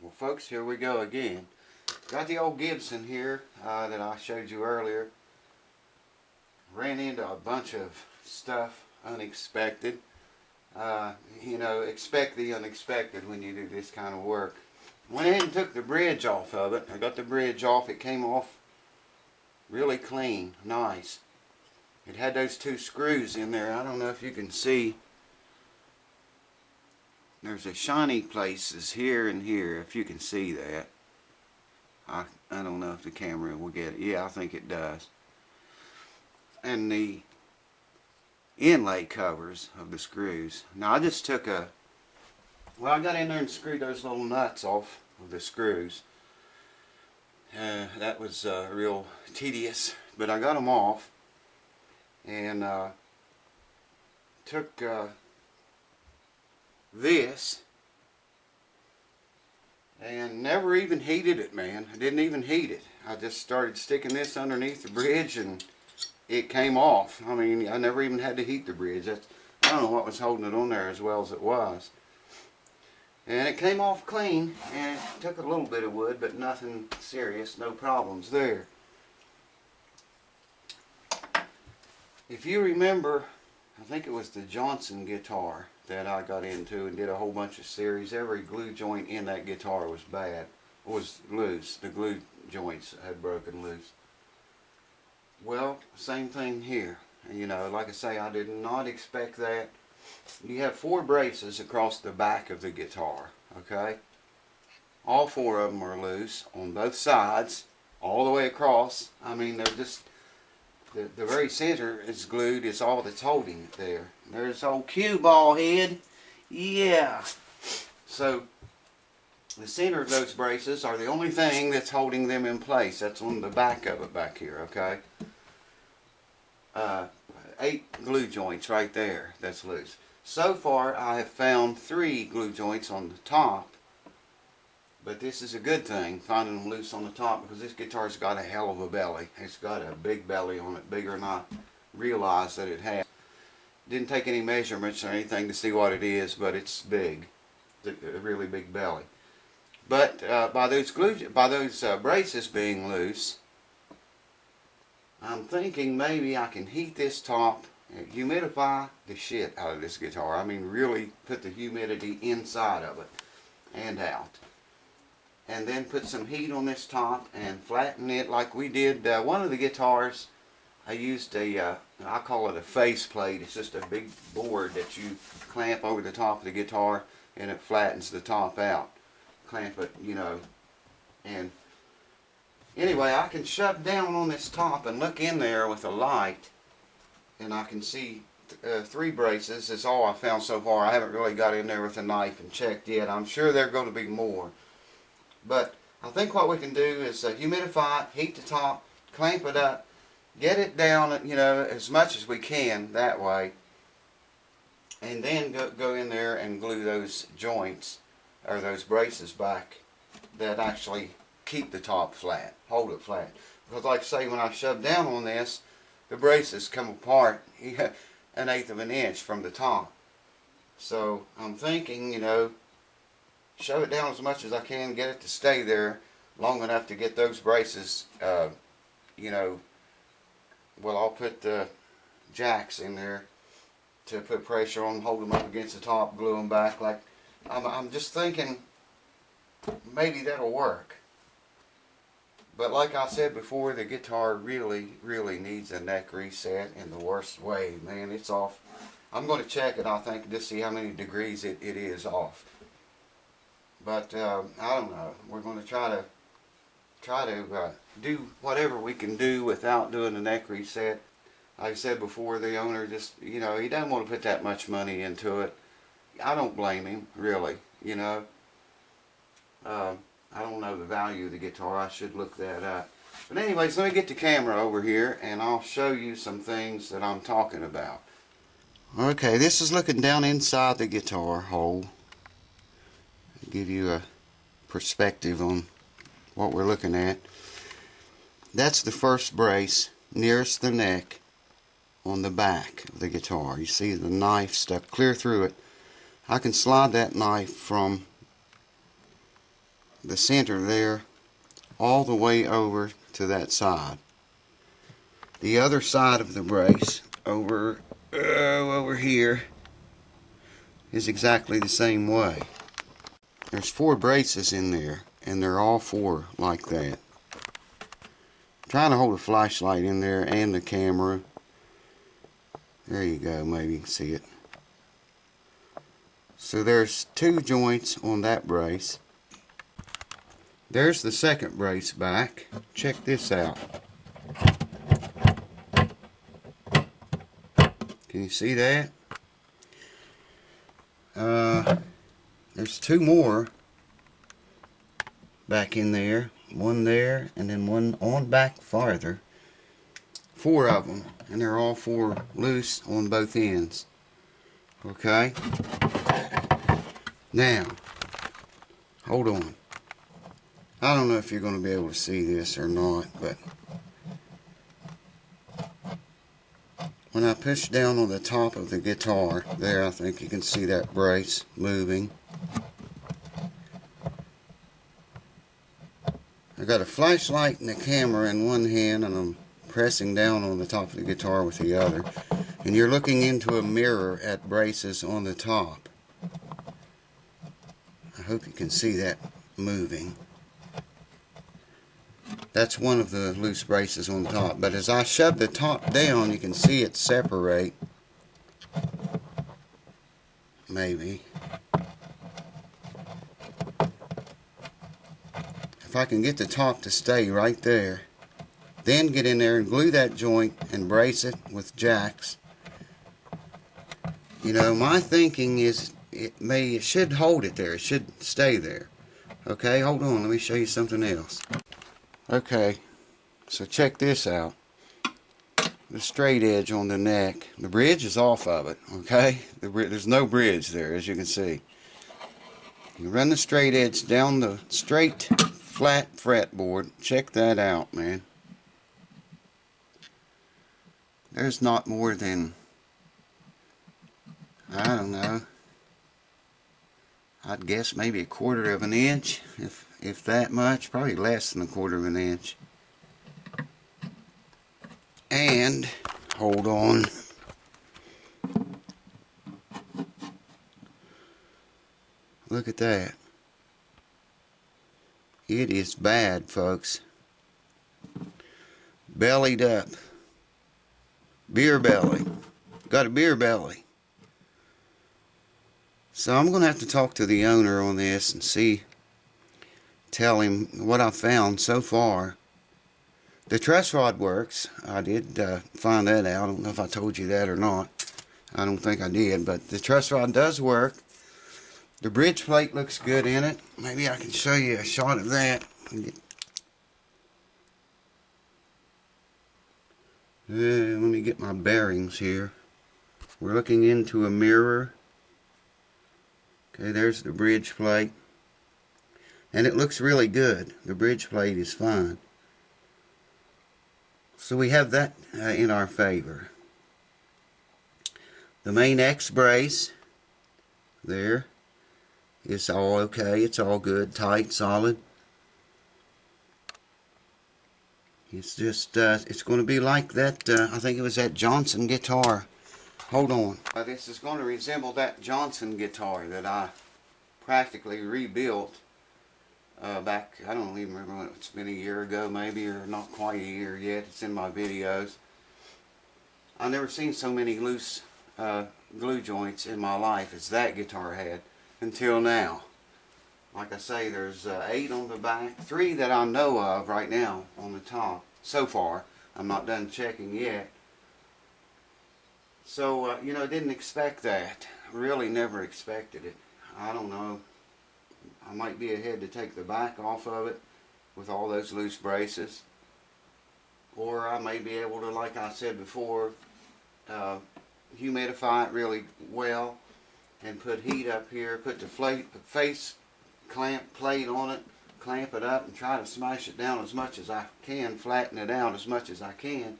Well folks, here we go again. Got the old Gibson here that I showed you earlier. Ran into a bunch of stuff unexpected. You know, expect the unexpected when you do this kind of work. Went ahead and took the bridge off of it. I got the bridge off. It came off really clean, nice. It had those two screws in there. I don't know if you can see. There's a shiny places here and here, if you can see that. I don't know if the camera will get it. Yeah, I think it does. And the inlay covers of the screws. Now I just took I got in there and screwed those little nuts off of the screws. That was real tedious, but I got them off and took this and never even heated it, man. I didn't even heat it. I just started sticking this underneath the bridge and it came off. I mean, I never even had to heat the bridge. I don't know what was holding it on there as well as it was. And it came off clean, and it took a little bit of wood, but nothing serious, no problems there. If you remember, I think it was the Johnson guitar that I got into and did a whole bunch of series. Every glue joint in that guitar was bad, was loose. The glue joints had broken loose. Well, same thing here. You know, like I say, I did not expect that. You have 4 braces across the back of the guitar, okay? All 4 of them are loose on both sides, all the way across. I mean, they're just, the very center is glued. It's all that's holding it there. There's old cue ball head. Yeah. So, the center of those braces are the only thing that's holding them in place. That's on the back of it back here, okay? 8 glue joints right there that's loose. So far I have found 3 glue joints on the top, but this is a good thing, finding them loose on the top, because this guitar's got a hell of a belly. It's got a big belly on it, bigger than I realized that it had. Didn't take any measurements or anything to see what it is, but it's big. It's a really big belly. But by those braces being loose, I'm thinking maybe I can heat this top and humidify the shit out of this guitar. I mean, really put the humidity inside of it and out. And then put some heat on this top and flatten it like we did one of the guitars. I used I call it a face plate. It's just a big board that you clamp over the top of the guitar and it flattens the top out. Clamp it, you know, and anyway, I can shove down on this top and look in there with a light, and I can see 3 braces. Is all I found so far. I haven't really got in there with a knife and checked yet. I'm sure there are going to be more. But I think what we can do is humidify it, heat the top, clamp it up, get it down, you know, as much as we can that way, and then go in there and glue those joints, or those braces back that actually keep the top flat, hold it flat. Because like I say, when I shove down on this, the braces come apart 1/8 of an inch from the top. So I'm thinking, you know, shove it down as much as I can, get it to stay there long enough to get those braces, you know, well, I'll put the jacks in there to put pressure on them, hold them up against the top, glue them back. Like I'm just thinking maybe that'll work. But like I said before, the guitar really needs a neck reset in the worst way. Man, it's off. I'm going to check it, I think, to see how many degrees it is off. But I don't know. We're going to try to do whatever we can do without doing a neck reset. Like I said before, the owner just, you know, he doesn't want to put that much money into it. I don't blame him, really, you know. I don't know the value of the guitar. I should look that up. But anyways, let me get the camera over here and I'll show you some things that I'm talking about. Okay, this is looking down inside the guitar hole. Give you a perspective on what we're looking at. That's the first brace nearest the neck on the back of the guitar. You see the knife stuck clear through it. I can slide that knife from the center there all the way over to that side. The other side of the brace over here is exactly the same way. There's 4 braces in there, and they're all 4 like that. I'm trying to hold a flashlight in there and the camera. There you go, maybe you can see it. So there's 2 joints on that brace. There's the second brace back. Check this out. Can you see that? There's 2 more back in there. One there, and then one on back farther. 4 of them, and they're all 4 loose on both ends. Okay? Now, hold on. I don't know if you're going to be able to see this or not, but when I push down on the top of the guitar, there, I think you can see that brace moving. I got a flashlight and a camera in one hand, and I'm pressing down on the top of the guitar with the other. And you're looking into a mirror at braces on the top. I hope you can see that moving. That's one of the loose braces on top. But as I shove the top down, you can see it separate. Maybe. If I can get the top to stay right there, then get in there and glue that joint and brace it with jacks. You know, my thinking is it should hold it there. It should stay there. Okay, hold on. Let me show you something else. Okay, so check this out. The straight edge on the neck. The bridge is off of it, okay? There's no bridge there, as you can see. You run the straight edge down the straight flat fretboard. Check that out, man. There's not more than, I don't know, I'd guess maybe 1/4 of an inch, if that much, probably less than 1/4 of an inch. And, hold on, look at that. It is bad, folks. Bellied up. Beer belly. Got a beer belly. So I'm going to have to talk to the owner on this and tell him what I found so far. The truss rod works. I did find that out. I don't know if I told you that or not. I don't think I did, but the truss rod does work. The bridge plate looks good in it. Maybe I can show you a shot of that. Let me get my bearings here. We're looking into a mirror. Okay, there's the bridge plate. And it looks really good. The bridge plate is fine. So we have that in our favor. The main X brace there is all okay. It's all good, tight, solid. It's just, it's going to be like that, I think it was that Johnson guitar. Hold on. This is going to resemble that Johnson guitar that I practically rebuilt back, I don't even remember when it's been, a year ago maybe, or not quite a year yet. It's in my videos. I've never seen so many loose glue joints in my life as that guitar had until now. Like I say, there's 8 on the back, 3 that I know of right now on the top so far. I'm not done checking yet. So, you know, didn't expect that. Really never expected it. I don't know. I might be ahead to take the back off of it with all those loose braces. Or I may be able to, like I said before, humidify it really well and put heat up here, put the face clamp plate on it, clamp it up and try to smash it down as much as I can, flatten it out as much as I can,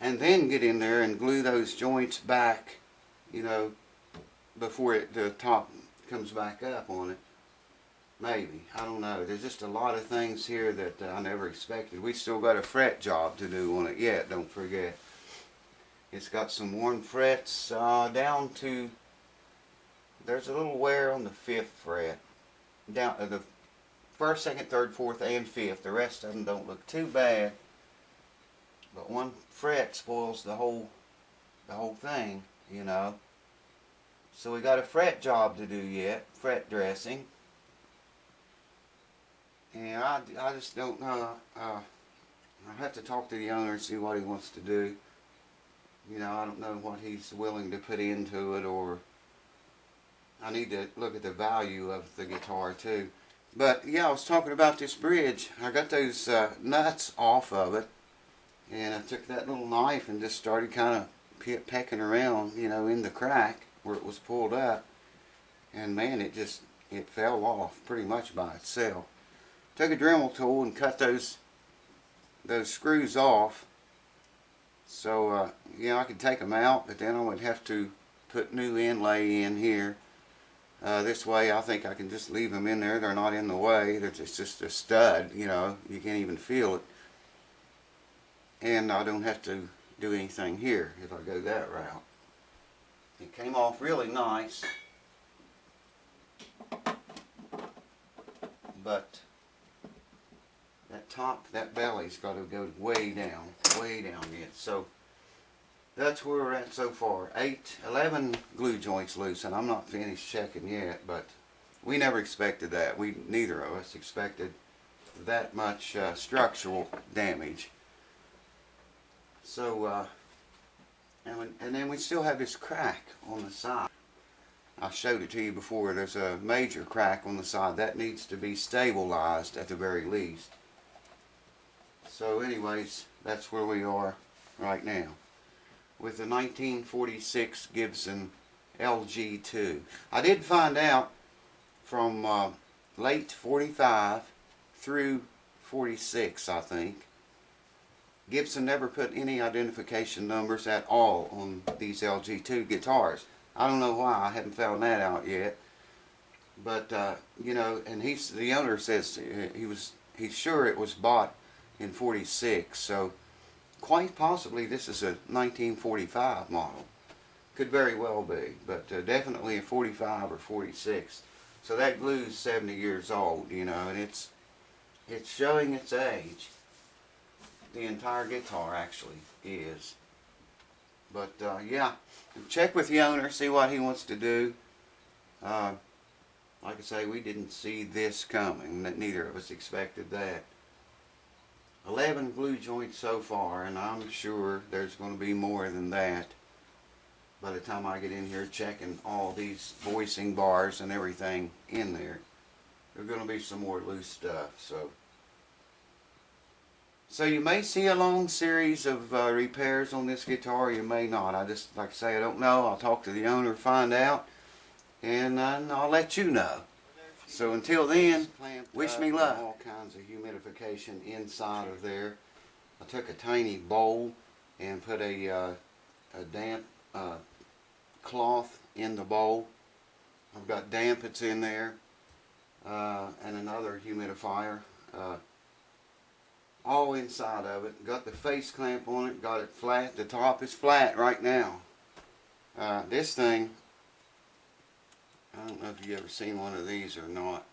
and then get in there and glue those joints back, you know, before the top comes back up on it. Maybe. I don't know. There's just a lot of things here that I never expected. We still got a fret job to do on it yet, don't forget. It's got some worn frets down to, there's a little wear on the 5th fret. Down to the 1st, 2nd, 3rd, 4th, and 5th. The rest of them don't look too bad. But one fret spoils the whole thing, you know. So we got a fret job to do yet, fret dressing. And I just don't know. I'll have to talk to the owner and see what he wants to do. You know, I don't know what he's willing to put into it, or I need to look at the value of the guitar too. But yeah, I was talking about this bridge. I got those nuts off of it, and I took that little knife and just started kind of pecking around, you know, in the crack where it was pulled up. And man, it fell off pretty much by itself. Took a Dremel tool and cut those screws off. So you know, I could take them out, but then I would have to put new inlay in here. This way I think I can just leave them in there. They're not in the way. It's just a stud, you know. You can't even feel it. And I don't have to do anything here if I go that route. It came off really nice. But that belly's got to go way down yet. So that's where we're at so far. 11 glue joints loose, and I'm not finished checking yet, but we never expected that. Neither of us expected that much structural damage. So, and then we still have this crack on the side. I showed it to you before. There's a major crack on the side that needs to be stabilized at the very least. So anyways, that's where we are right now with the 1946 Gibson LG2. I did find out from late 45 through 46, I think, Gibson never put any identification numbers at all on these LG2 guitars. I don't know why. I haven't found that out yet. But you know, and the owner says he's sure it was bought in 46, so quite possibly this is a 1945 model. Could very well be, but definitely a 45 or 46. So that glue's 70 years old, you know, and it's showing its age. The entire guitar actually is. But yeah, check with the owner, see what he wants to do. Like I say, we didn't see this coming. Neither of us expected that. 11 glue joints so far, and I'm sure there's going to be more than that by the time I get in here checking all these voicing bars and everything in there. There's going to be some more loose stuff. So you may see a long series of repairs on this guitar, you may not. I just, like I say, I don't know. I'll talk to the owner, find out, and I'll let you know. So until then, wish me luck. All kinds of humidification inside of there. I took a tiny bowl and put a damp cloth in the bowl. I've got dampits in there and another humidifier. All inside of it. Got the face clamp on it, got it flat. The top is flat right now. This thing, I don't know if you've ever seen one of these or not.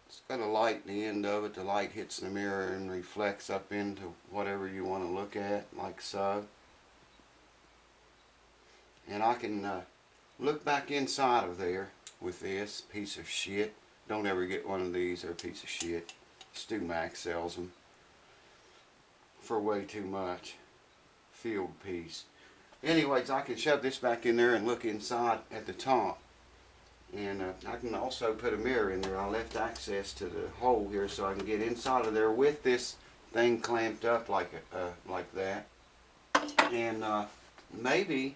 It's got a light at the end of it. The light hits the mirror and reflects up into whatever you want to look at, like so. And I can look back inside of there with this piece of shit. Don't ever get one of these, they're a piece of shit. Stu Mac sells them for way too much. Field piece. Anyways, I can shove this back in there and look inside at the top. And I can also put a mirror in there. I left access to the hole here so I can get inside of there with this thing clamped up like that. And maybe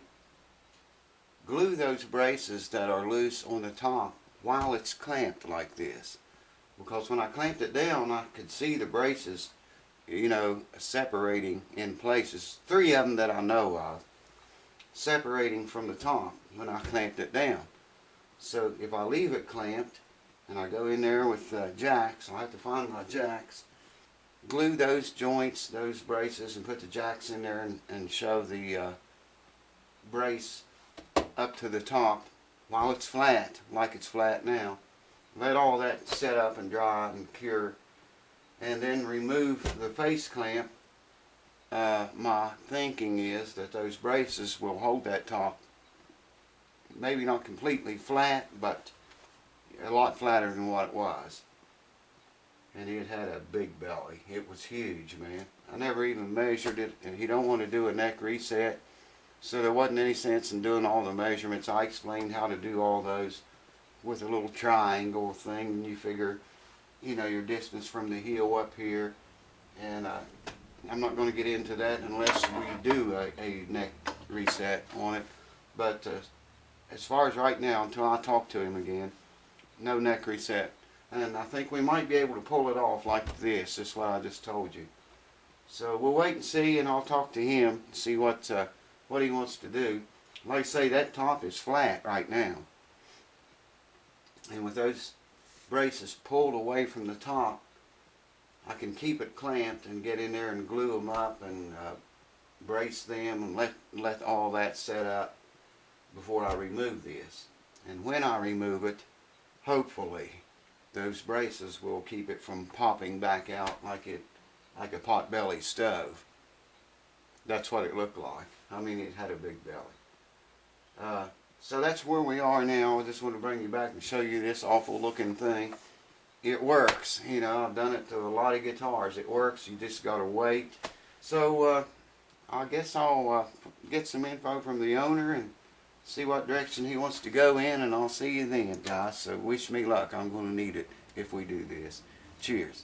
glue those braces that are loose on the top while it's clamped like this. Because when I clamped it down, I could see the braces, you know, separating in places. 3 of them that I know of, separating from the top when I clamped it down. So if I leave it clamped, and I go in there with jacks. I'll have to find my jacks, glue those joints, those braces, and put the jacks in there and shove the brace up to the top while it's flat, like it's flat now. Let all that set up and dry and cure, and then remove the face clamp. My thinking is that those braces will hold that top, maybe not completely flat, but a lot flatter than what it was. And it had a big belly. It was huge, man. I never even measured it, and you don't want to do a neck reset, so there wasn't any sense in doing all the measurements. I explained how to do all those with a little triangle thing, and you figure, you know, your distance from the heel up here, and I'm not going to get into that unless we do a neck reset on it. But as far as right now, until I talk to him again, no neck reset. And I think we might be able to pull it off like this. That's what I just told you. So we'll wait and see, and I'll talk to him, see what he wants to do. Like I say, that top is flat right now. And with those braces pulled away from the top, I can keep it clamped and get in there and glue them up and brace them and let all that set up before I remove this. And when I remove it, hopefully those braces will keep it from popping back out like a pot-belly stove. That's what it looked like. I mean, it had a big belly. So that's where we are now. I just want to bring you back and show you this awful looking thing. It works. You know, I've done it to a lot of guitars. It works. You just got to wait. So I guess I'll get some info from the owner and see what direction he wants to go in, and I'll see you then, guys. So wish me luck. I'm going to need it if we do this. Cheers.